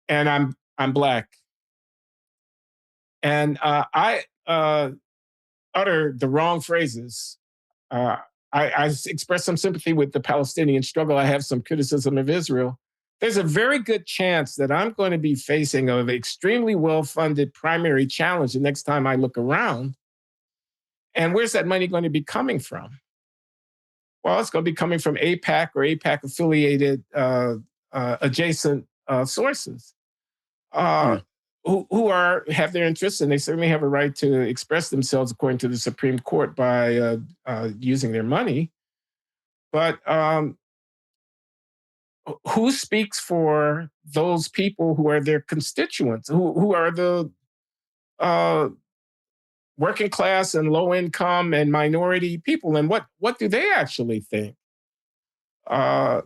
and I'm black, and I utter the wrong phrases. Uh, I express some sympathy with the Palestinian struggle. I have some criticism of Israel. There's a very good chance that I'm going to be facing an extremely well-funded primary challenge the next time I look around. And where's that money going to be coming from? Well, it's going to be coming from APAC or APAC affiliated adjacent sources uh, Yeah. who are have their interests, and they certainly have a right to express themselves according to the Supreme Court by using their money. But who speaks for those people who are their constituents, who are the uh, working class and low income and minority people, and what do they actually think? Uh,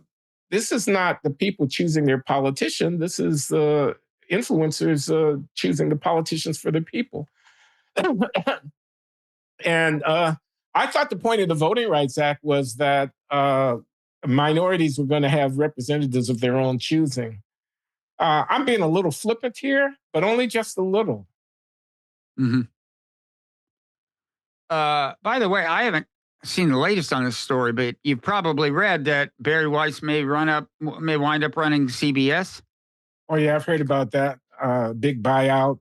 this is not the people choosing their politician. This is the influencers choosing the politicians for the people. And I thought the point of the Voting Rights Act was that minorities were going to have representatives of their own choosing. I'm being a little flippant here, but only just a little. Hmm. By the way, I haven't seen the latest on this story, but you've probably read that Bari Weiss may wind up running CBS. Oh yeah, I've heard about that big buyout,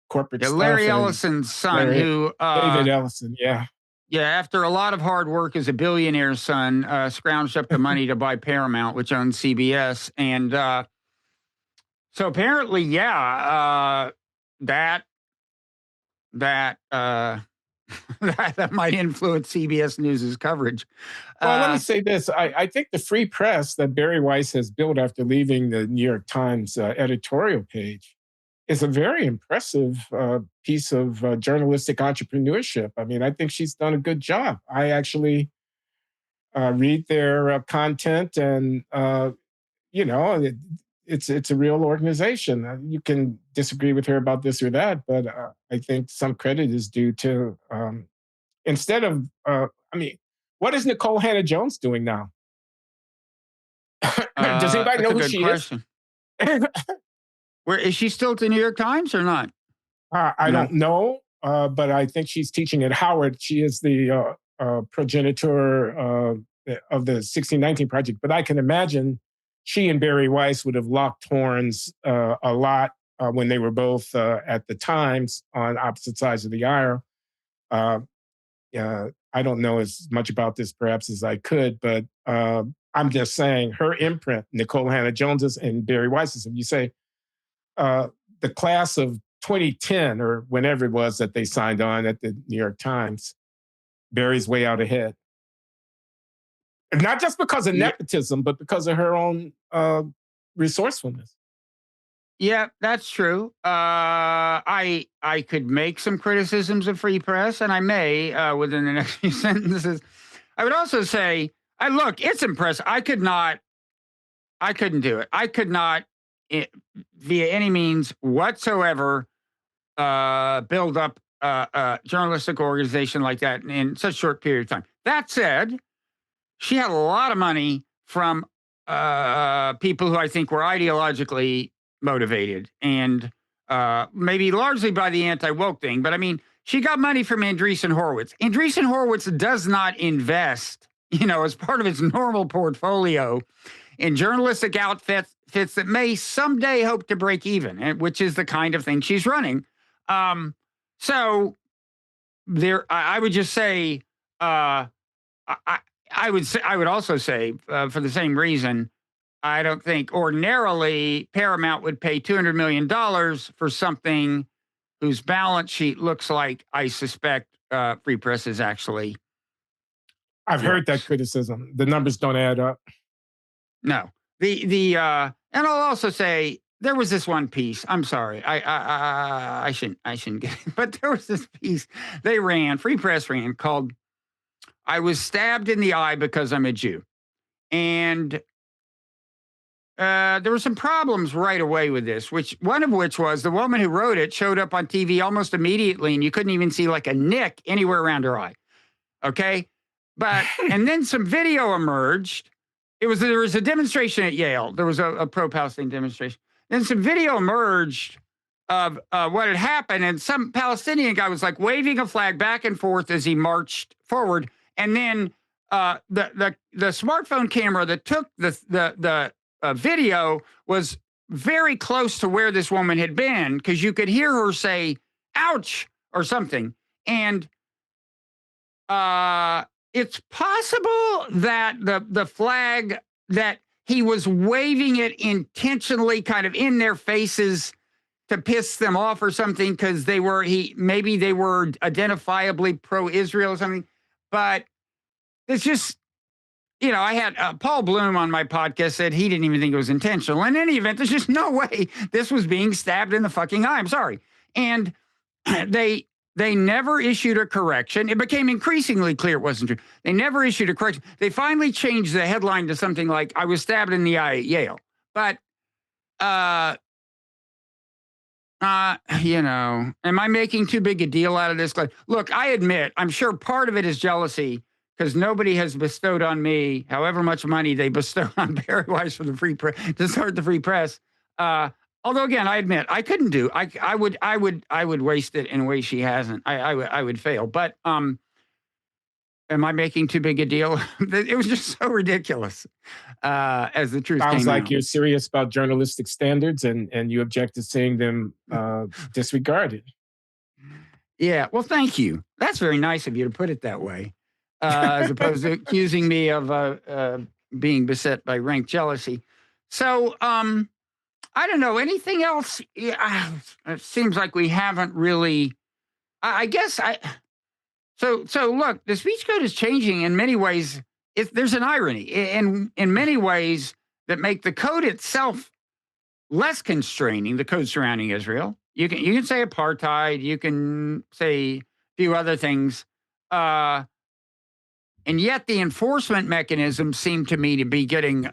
corporate Yeah, stuff, Larry and Ellison's son, Larry who, David Ellison. Yeah, yeah, after a lot of hard work as a billionaire son, scrounged up the money to buy Paramount, which owns CBS, and so apparently, yeah, that that that might influence CBS News's coverage. well, let me Uh, say this. I think the free press that Bari Weiss has built after leaving the New York Times editorial page is a very impressive piece of journalistic entrepreneurship. I mean, I think she's done a good job. I actually read their content, and it's a real organization. You can disagree with her about this or that, but I think some credit is due to instead of I mean, what is Nicole Hannah Jones doing now? Does anybody that's know a who good she is? question. Where is she still at the New York Times or not? I No. don't know, but I think she's teaching at Howard. She is the progenitor of the 1619 Project. But I can imagine she and Bari Weiss would have locked horns a lot when they were both at the Times on opposite sides of the aisle. Uh, I don't know as much about this perhaps as I could, but I'm just saying her imprint, Nicole Hannah Jones's and Bari Weiss's. If you say uh, the class of 2010 or whenever it was that they signed on at the New York Times, Barry's way out ahead. And not just because of Yeah, nepotism, but because of her own resourcefulness. yeah, that's true. I could make some criticisms of free press, and I may within the next few sentences. I would also say, I look, it's impressive. I couldn't do it. I could not, i- via any means whatsoever, build up a journalistic organization like that in such a short period of time. That said, she had a lot of money from people who I think were ideologically motivated and maybe largely by the anti woke thing. But I mean, she got money from Andreessen Horowitz. Andreessen Horowitz does not invest, as part of its normal portfolio in journalistic outfits that may someday hope to break even, which is the kind of thing she's running. Um, so I would just say, I, I would also say, for the same reason, I don't think ordinarily Paramount would pay $200 million for something whose balance sheet looks like, I suspect, Free Press is actually I've heard that looks. criticism. The numbers don't add up. No, and I'll also say there was this one piece. I'm sorry, I shouldn't get it, but there was this piece Free Press ran, called "I was stabbed in the eye because I'm a Jew," and there were some problems right away with this, one of which was the woman who wrote it showed up on TV almost immediately, and you couldn't even see like a nick anywhere around her eye. Okay. And then some video emerged. There was a demonstration at Yale. There was a pro-Palestine demonstration. Then some video emerged of what had happened, and some Palestinian guy was like waving a flag back and forth as he marched forward. And then the smartphone camera that took the video was very close to where this woman had been, because you could hear her say "ouch" or something. And it's possible that the flag, that he was waving it intentionally kind of in their faces to piss them off or something, because maybe they were identifiably pro-Israel or something. But it's just, I had Paul Bloom on my podcast said he didn't even think it was intentional. In any event, there's just no way this was being stabbed in the fucking eye. I'm sorry. And they never issued a correction. It became increasingly clear it wasn't true. They never issued a correction. They finally changed the headline to something like, "I was stabbed in the eye at Yale." But, am I making too big a deal out of this? Look, I admit, I'm sure part of it is jealousy, because nobody has bestowed on me however much money they bestowed on Bari Weiss for the free press to start the free press. Although, again, I admit I couldn't do. I would waste it in a way she hasn't. I would fail. But am I making too big a deal? It was just so ridiculous. As the truth Sounds came like out. you're serious about journalistic standards, and you object to seeing them disregarded. Yeah. Well, thank you. That's very nice of you to put it that way, as opposed to accusing me of being beset by rank jealousy. So, I don't know. Anything else? Yeah, it seems like we haven't really. I guess I. So look, the speech code is changing in many ways. There's an irony in many ways that make the code itself less constraining. The code surrounding Israel. You can say apartheid. You can say a few other things. And yet the enforcement mechanisms seem to me to be getting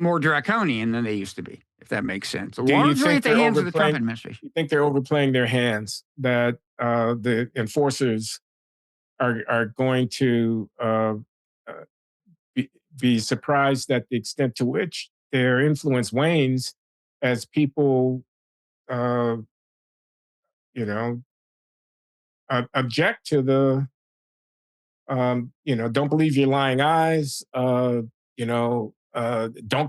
more draconian than they used to be, if that makes sense. Do you Largely think at the they're hands of the Trump overplaying? administration. You think they're overplaying their hands? That the enforcers are going to be surprised at the extent to which their influence wanes as people, uh, object to the, don't believe your lying eyes, don't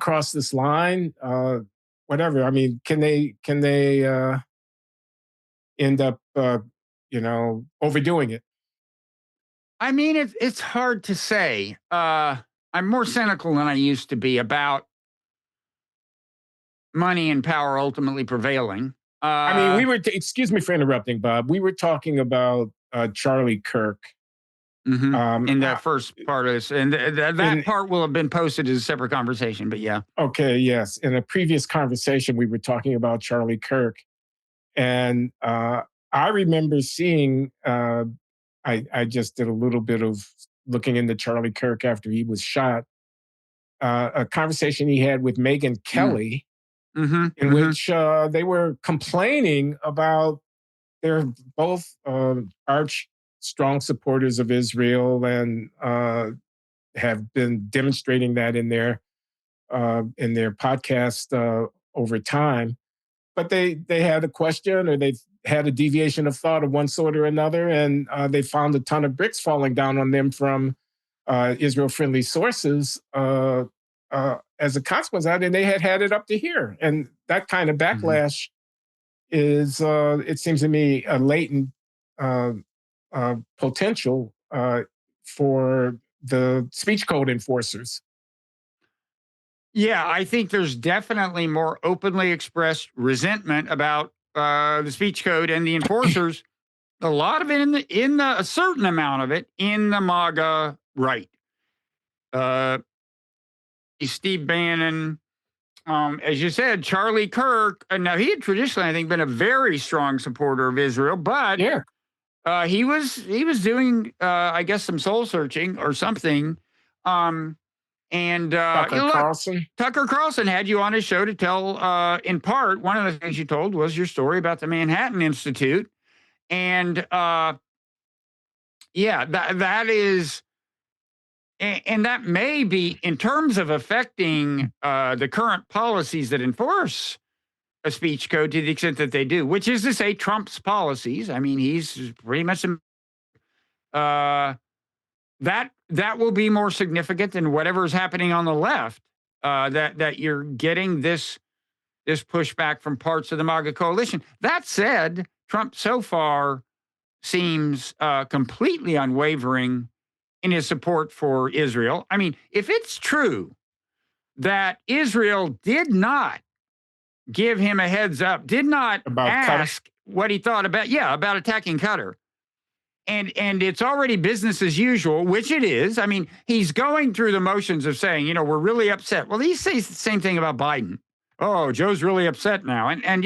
cross this line, whatever. I mean, can they end up, overdoing it? I mean, it's hard to say. I'm more cynical than I used to be about money and power ultimately prevailing. I mean, excuse me for interrupting, Bob. We were talking about Charlie Kirk. In the first part of this, and that part will have been posted as a separate conversation. But yeah. Okay. Yes. In a previous conversation, we were talking about Charlie Kirk, and I remember seeing. I just did a little bit of looking into Charlie Kirk after he was shot. A conversation he had with Megyn Kelly, in which they were complaining about they're both arch strong supporters of Israel, and have been demonstrating that in their podcast over time. But they had a question, or they had a deviation of thought of one sort or another, and they found a ton of bricks falling down on them from Israel-friendly sources as a consequence of that, and they had it up to here. And that kind of backlash is, it seems to me, a latent potential for the speech code enforcers. Yeah, I think there's definitely more openly expressed resentment about the speech code and the enforcers. A lot of it a certain amount of it in the MAGA right. Steve Bannon, as you said, Charlie Kirk. And now he had traditionally, I think, been a very strong supporter of Israel, but Yeah. he was doing, I guess, some soul searching or something. And Tucker look, Carlson. Tucker Carlson had you on his show to tell, in part, one of the things you told was your story about the Manhattan Institute. And yeah, that is, and that may be in terms of affecting the current policies that enforce a speech code to the extent that they do, which is to say Trump's policies. I mean, he's pretty much uh, that will be more significant than whatever is happening on the left. That you're getting this pushback from parts of the MAGA coalition. That said, Trump so far seems completely unwavering in his support for Israel. I mean, if it's true that Israel did not give him a heads up, did not About Qatar? ask what he thought about attacking Qatar, and it's already business as usual, which it is. I mean, he's going through the motions of saying, we're really upset. Well, he says the same thing about Biden. Oh, Joe's really upset now. And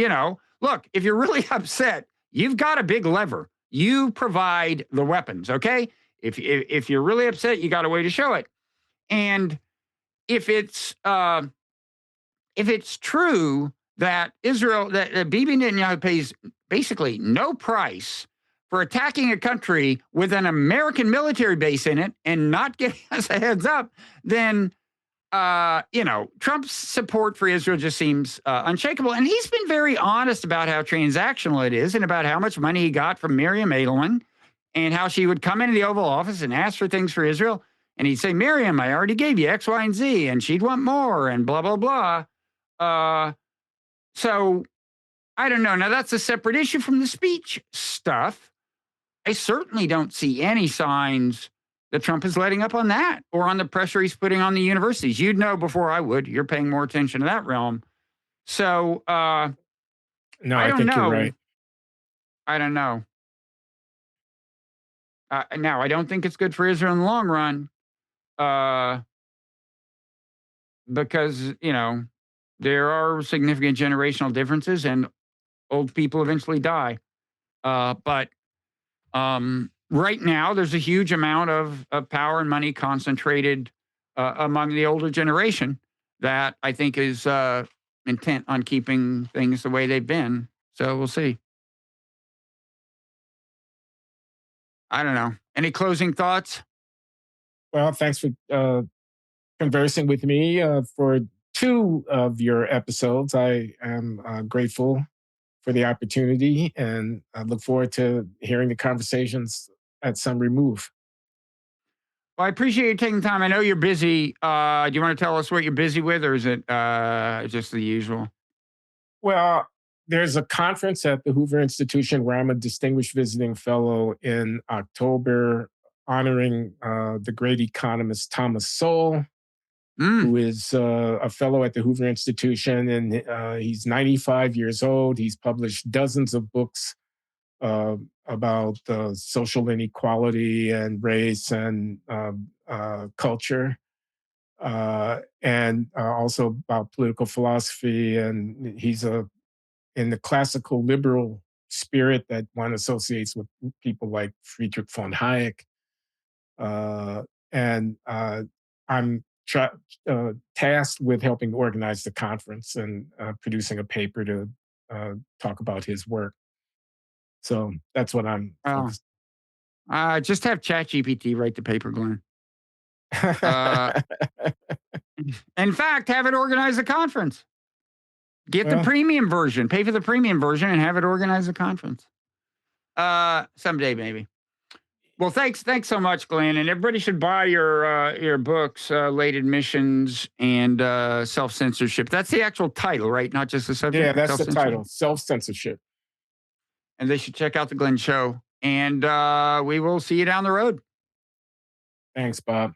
look, if you're really upset, you've got a big lever. You provide the weapons, okay? If you're really upset, you got a way to show it. And if it's true that that Bibi Netanyahu pays basically no price for attacking a country with an American military base in it and not giving us a heads up, then Trump's support for Israel just seems unshakable. And he's been very honest about how transactional it is and about how much money he got from Miriam Edelman and how she would come into the Oval Office and ask for things for Israel. And he'd say, Miriam, I already gave you X, Y, and Z, and she'd want more and blah, blah, blah. So I don't know. Now, that's a separate issue from the speech stuff. I certainly don't see any signs that Trump is letting up on that or on the pressure he's putting on the universities. You'd know before I would. You're paying more attention to that realm. So No, I I don't think you're know. right. I don't know. Now, I don't think it's good for Israel in the long run because, there are significant generational differences and old people eventually die. But right now, there's a huge amount of power and money concentrated among the older generation that I think is intent on keeping things the way they've been. So we'll see. I don't know. Any closing thoughts? Well, thanks for conversing with me for 2 of your episodes. I am grateful for the opportunity, and I look forward to hearing the conversations at some remove. Well, I appreciate you taking time. I know you're busy. Do you want to tell us what you're busy with, or is it just the usual? Well, there's a conference at the Hoover Institution where I'm a distinguished visiting fellow in October, honoring the great economist Thomas Sowell, who is a fellow at the Hoover Institution, and he's 95 years old. He's published dozens of books about social inequality and race and culture, and also about political philosophy. And he's in the classical liberal spirit that one associates with people like Friedrich von Hayek. And I'm tasked with helping organize the conference and producing a paper to talk about his work. So that's what I'm Oh, focused. just have ChatGPT write the paper, Glenn. Uh, in fact, have it organize a conference. Get the Well, premium version. Pay for the premium version and have it organize a conference. Someday, maybe. Well, thanks so much, Glenn. And everybody should buy your books, Late Admissions and Self-Censorship. That's the actual title, right? Not just the subject. yeah, that's the Self-Censorship. title, Self-Censorship. And they should check out the Glenn Show. And we will see you down the road. Thanks, Bob.